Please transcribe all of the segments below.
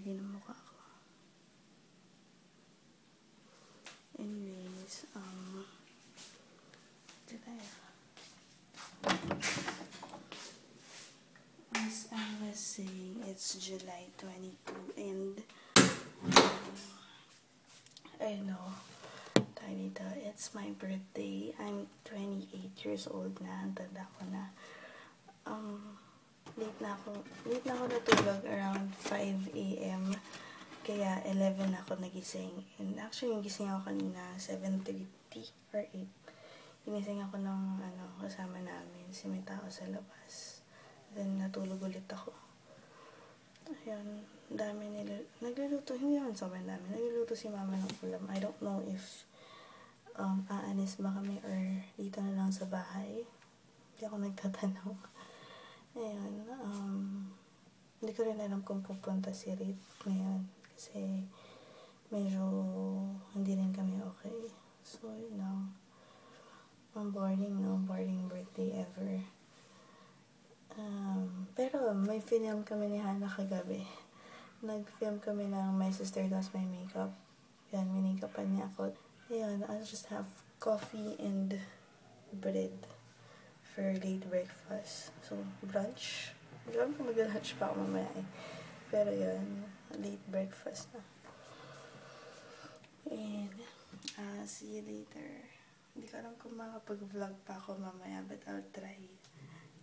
dirty ng mukha ko. Anyways, as I was saying, it's July 22 and I know, it's my birthday. I'm 28 years old na. Ang tanda ko na. Late na ako natulog around 5 a.m. Kaya 11 ako nagising. And actually, nagising ako kanina 7:30 or 8. Ginising ako ng kasama namin. Si may tao sa labas. Then, natulog ulit ako. Ayan, dami nagluluto. Hindi naman sobrang dami. Nagluluto si mama ng ulam. I don't know if aalis ba kami or dito na lang sa bahay. Hindi ako nagtatanong. Ayan, hindi ko rin alam kung pupunta si Rith ngayon. Kasi medyo hindi rin kami okay. So, yun lang. Boring birthday ever. Pero may film kami ni Hannah kagabi. Nag-film kami ng My Sister Does My Makeup. Yan, minikapan niya ako. Ayan, I'll just have coffee and bread for late breakfast. So, brunch. Hindi ko alam kung mag-lunch pa ako mamaya eh. Pero yun, late breakfast na. And, see you later. Hindi ko alam kung makapag-vlog pa ako mamaya, but I'll try.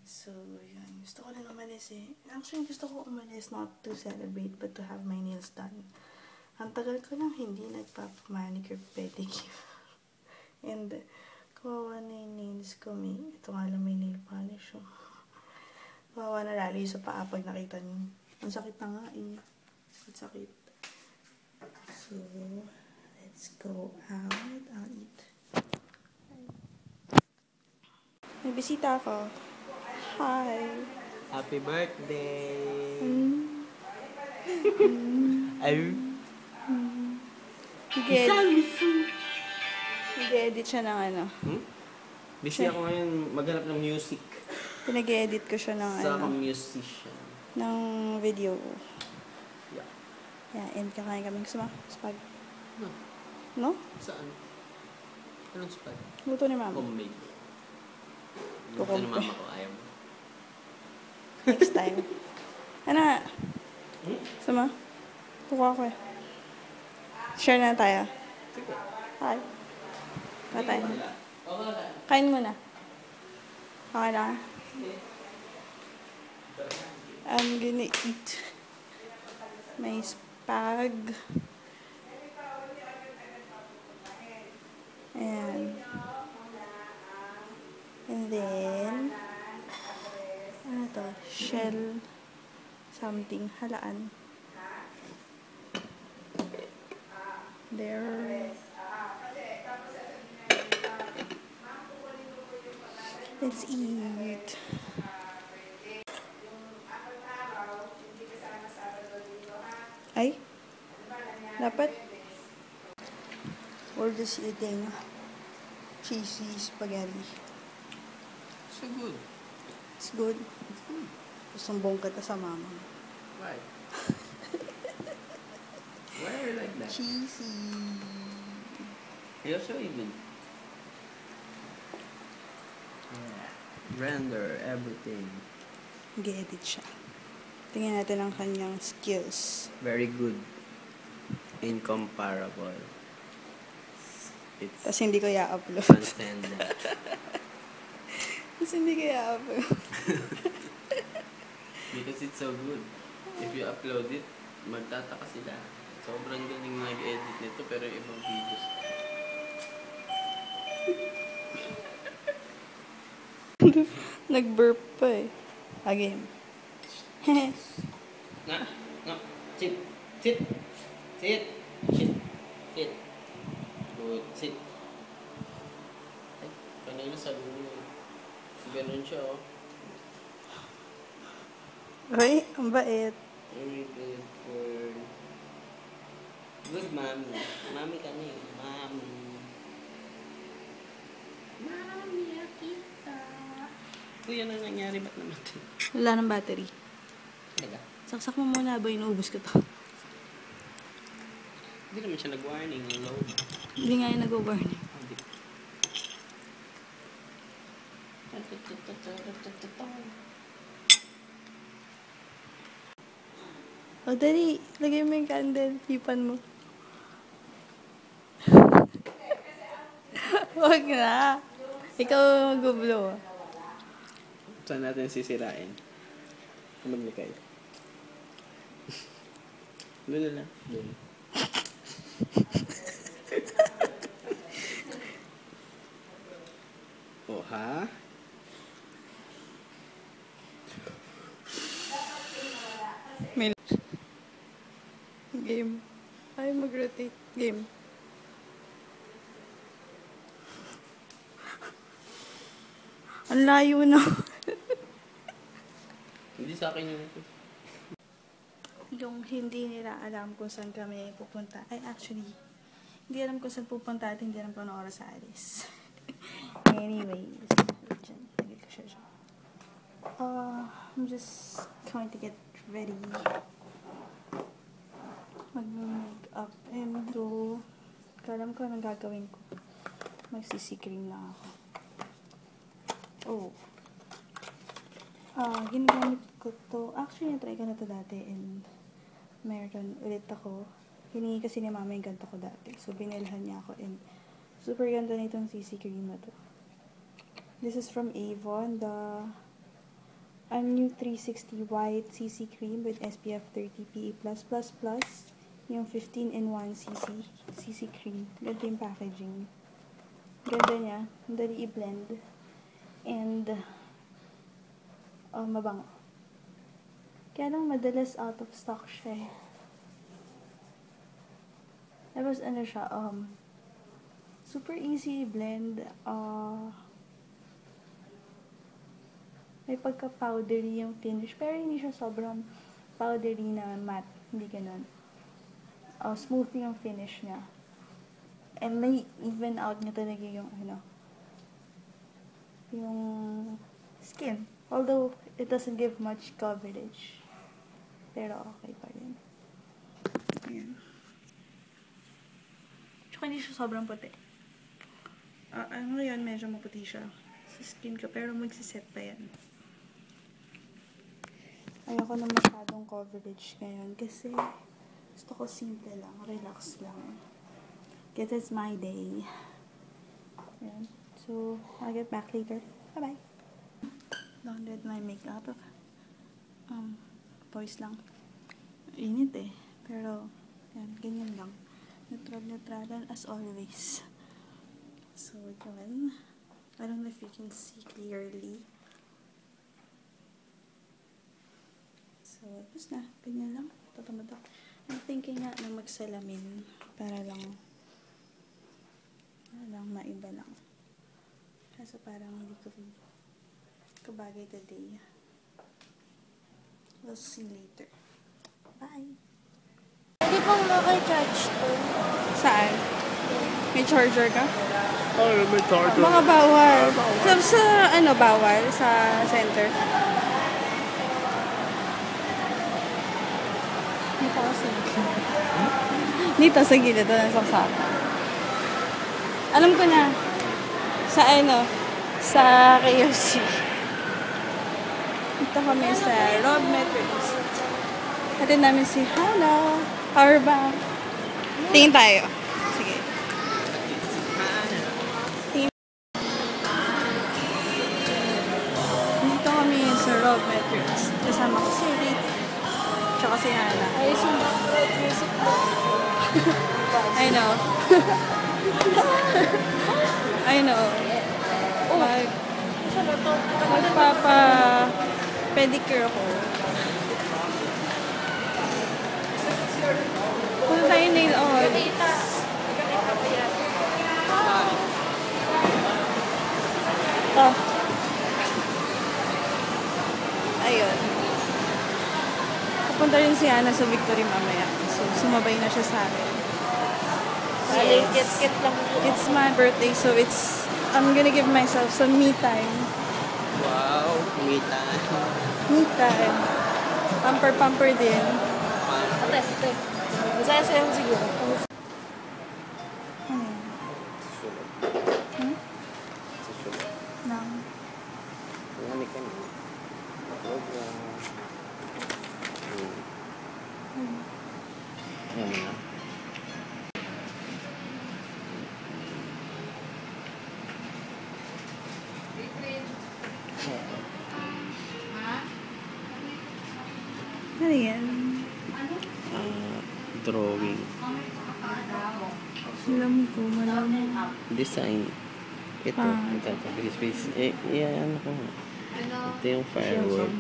So, yun. Gusto ko rin umalis eh. Actually, gusto ko umalis not to celebrate, but to have my nails done. Ang tagal ko nang hindi nagpapamanicure pedicure. And, kawawa na yung nails ko. Ito nga lang may nail polish. Oh. Kawawa na lalo sa paa pag nakita niyo. Ang sakit na nga eh. Ang sakit. So, let's go out. I'll eat. May bisita ako. Hi. Happy birthday. Nag-edit siya ng Busy ako ngayon maghanap ng music. Pinag-edit ko siya ng Sa akong musician. ng video. Yeah. Yeah, and kakain kami. Gusto mo? Spag? No. No? Saan? Anong spag? Luto ni mama. Homemade. Luto ni mama ko. Ayaw mo. Next time. Ano nga? Gusto mo? Kukuha ko eh. Share na tayo. Sige. Hi. Patay. Kain muna. Okay na. I'm gonna eat my spag. And then ano to? Shell something. Halaan. There. Let's eat. Ay? Dapat? We're just eating cheesy spaghetti. So good. It's good. It's good. Sumbong kita sa mama. Why? Why are you like that? Cheesy. You're so even. Render everything. Nag-edit siya. Tingnan natin ang kanyang skills. Very good. Incomparable. It's Tapos hindi ko i-upload. transcendent. Tapos hindi ko i-upload. Because it's so good. If you upload it, magtataka sila. Sobrang galing nag-edit nito pero ibang videos. Nag-burp pa eh. Again. Na. Sit. Sit. Sit. Sit. Sit. Good. Sit. Ay, kanina sabi mo. Ganun siya, oh. Uy, ang bait. Very good girl. Good mommy. Mommy ka na eh. Mommy. Mommy, kita. Kuya, ano nangyari? Ba't namatay? Wala ng battery. Talaga? Saksak mo muna ba inuubos ko to? Hindi naman siya nag-warning yung load. Hindi nga yung nag-warning. Hindi. O, dali. Lagay mo yung candle. Hipan mo. Huwag na. Ikaw mag-blow. Saan natin sisirain? Maglikay. Doon na lang. Doon. Oh, ha? May game. Ay, mag-rotate. Game. Ang layo na. Hindi sa akin yung... Yung hindi nila alam kung saan kami pupunta. Ay, actually, hindi alam kung saan pupunta at hindi alam kung anong oras sa alis. Anyways, dyan. Lagay ko siya dyan. I'm just going to get ready. Mag-make up and do. Alam ko anong gagawin ko. Magsisi-cream lang ako. Oh. Ginagamit ko to. Actually, na-try ko na to dati and meron ulit ako. Hiningi kasi ni mama yung ganito ko dati. So, binilhan niya ako and super ganda na itong CC cream na to. This is from Avon. The New 360 White CC Cream with SPF 30 PA+++. Yung 15-in-1 CC Cream. Ganda yung packaging. Ganda niya. Dali i-blend. And mabango. Kaya lang madalas out of stock siya eh. Tapos ano siya, super easy blend. May pagka-powdery yung finish, pero hindi siya sobrang powdery na matte. Hindi ganun. Smooth yung finish niya. And may even out niya talaga yung yung skin. Although, it doesn't give much coverage. Pero okay pa rin. Ayan. Tsaka hindi siya sobrang puti. Ano yun, medyo maputi siya sa skin ko. Pero magsiset pa yan. Ayoko na masyadong coverage ngayon. Kasi gusto ko simple lang. Relax lang. Because it's my day. Ayan. So, I'll get back later. Bye-bye. Don't did my makeup. Voice lang. Init eh. Pero, yan, ganyan lang. Neutral as always. So, yun. I don't know if you can see clearly. So, tapos na. Ganyan lang. Tatamad ako. I'm thinking nga na magsalamin para lang maiba lang. Kaso parang hindi ko kabagay today. We'll see later. Bye! Pwede pong maka-charge to. Saan? May charger ka? Oh, may charger. Mga bawal. Sa bawal? Sa center? Dito kasi. Dito sa gilid. Ito na saksaka. Alam ko na. Sa KFC. Dito kami sa Rob Metros. Atin namin si Hana. Powerbank. Tingin tayo. Sige. Tingin. Dito kami sa Rob Metros. Kasama ko si Rick. Tsaka si Hana. Ay, sumakot. Music mo. I know. I know. Magpapa-pedicure ako. Punta tayo nail on. Oh. Ayun. Pupunta rin si Ana sa Victory mamaya. So, sumabay na siya sa akin. Kit-kit lang. It's my birthday, so I'm gonna give myself some me time. Wow, me time. Me time. Pamper din. Ate. Masaya-saya mo siguro. Ayan na. Ano yan? Drawing. Alam ko, malaman. Design. Ito. Ito. Space. Ano ko nga. Ito yung firework.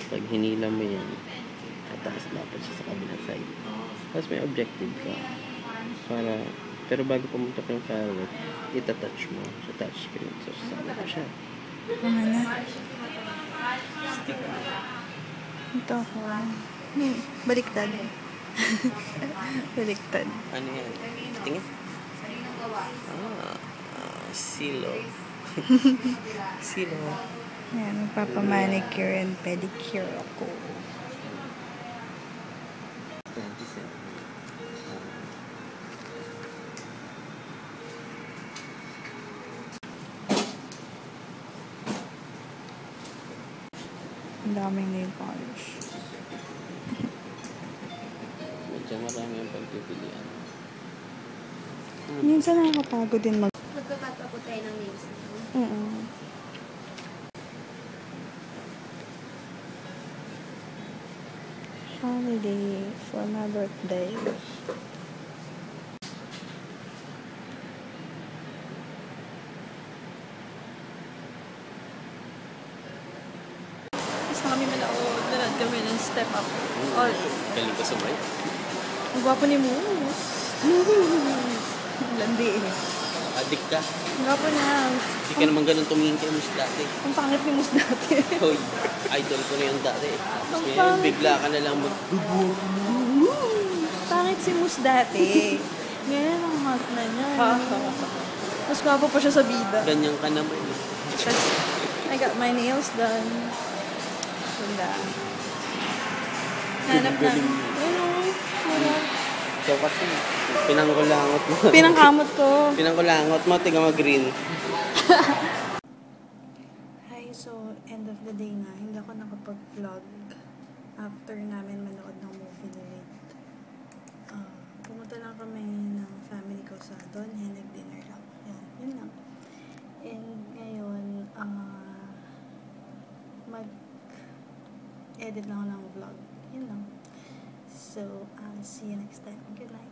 Pag hinila mo yan, tataas dapat siya sa kabilang side. Tapos may objective ka. Pero bago pumunta yung firework, itatouch mo sa touchscreen. So, sasama ko siya. Ano na? Ito ako. Baliktad. Baliktad. Ano yan? Tingin? Silo. Silo. Ayan, magpapamanicure and pedicure ako. 27. Ang daming nail polish. Medyo marami ang pagpipilian. Minsan nakakapagod din Magkakat ako tayo ng nails. Holiday for my birthday. Gusto kami manood. Nanood kami ng Step Up. All. Galing ka sabay. Ang gwapo ni Moose. Landi eh. Adik ka. Ang gwapo niya. Hindi ka naman ganun tumingin kay Mus dati. Ang pangit ni Moose dati. Hoy, idol ko na yung dati. Tapos Ang ngayon, pangit. bigla ka na lang magdugo. Pangit si Moose dati. Ngayon ang hot na niya. Mas gwapo pa siya sa bida. Ganyan ka naman. Tapos, I got my nails done. Ganda. Hanap na. Ano? So kasi, pinangkulangot mo. Pinangkamot ko. Pinangkulangot mo, tiga mag-green. Hi, so end of the day na. Hindi ako nakapag-vlog after namin manood ng movie ni Rit. Pumunta lang kami ng family ko sa doon. Nag-dinner lang. Yan, yun lang. And ngayon, mag-edit lang ako ng vlog. Yun lang. So, I'll see you next time. Good night.